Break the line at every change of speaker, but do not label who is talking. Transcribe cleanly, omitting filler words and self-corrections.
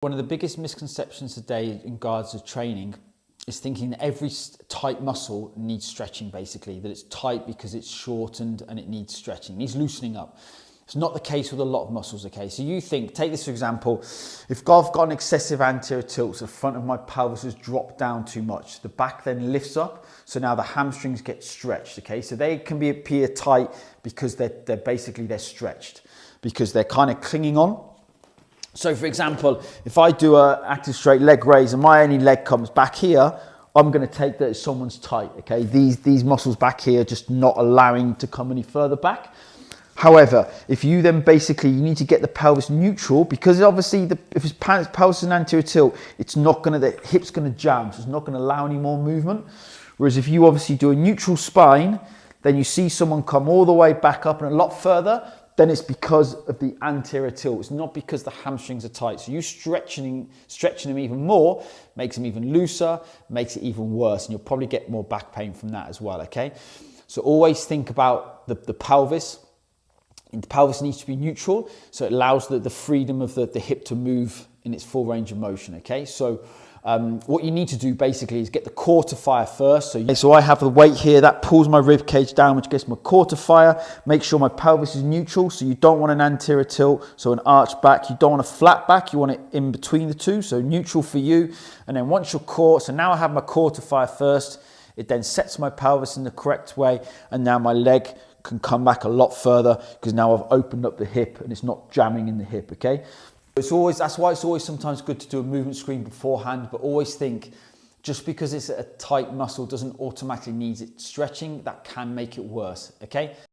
One of the biggest misconceptions today in regards to training is thinking that every tight muscle needs stretching, basically, that it's tight because it's shortened and it needs stretching, it needs loosening up. It's not the case with a lot of muscles, okay? So you think, take this for example, if I've got an excessive anterior tilt, so the front of my pelvis has dropped down too much, the back then lifts up, so now the hamstrings get stretched, okay? So they can appear tight because they're stretched, because they're kind of clinging on. So for example, if I do an active straight leg raise and my only leg comes back here, I'm going to take that as someone's tight, okay? These muscles back here just not allowing to come any further back. However, if you then basically, you need to get the pelvis neutral, because obviously if it's pelvis is an anterior tilt, the hip's going to jam, so it's not going to allow any more movement. Whereas if you obviously do a neutral spine, then you see someone come all the way back up and a lot further, then it's because of the anterior tilt. It's not because the hamstrings are tight. So you stretching them even more makes them even looser, makes it even worse, and you'll probably get more back pain from that as well, okay? So always think about the pelvis. The pelvis needs to be neutral, so it allows the freedom of the hip to move in its full range of motion, okay? So what you need to do basically is get the core to fire first. So I have the weight here, that pulls my rib cage down, which gets my core to fire. Make sure my pelvis is neutral, so you don't want an anterior tilt, so an arch back. You don't want a flat back, you want it in between the two, so neutral for you. And then once your core, so now I have my core to fire first, it then sets my pelvis in the correct way, and now my leg can come back a lot further because now I've opened up the hip and it's not jamming in the hip, okay? That's why it's always sometimes good to do a movement screen beforehand, but always think, just because it's a tight muscle doesn't automatically need it stretching, that can make it worse, okay?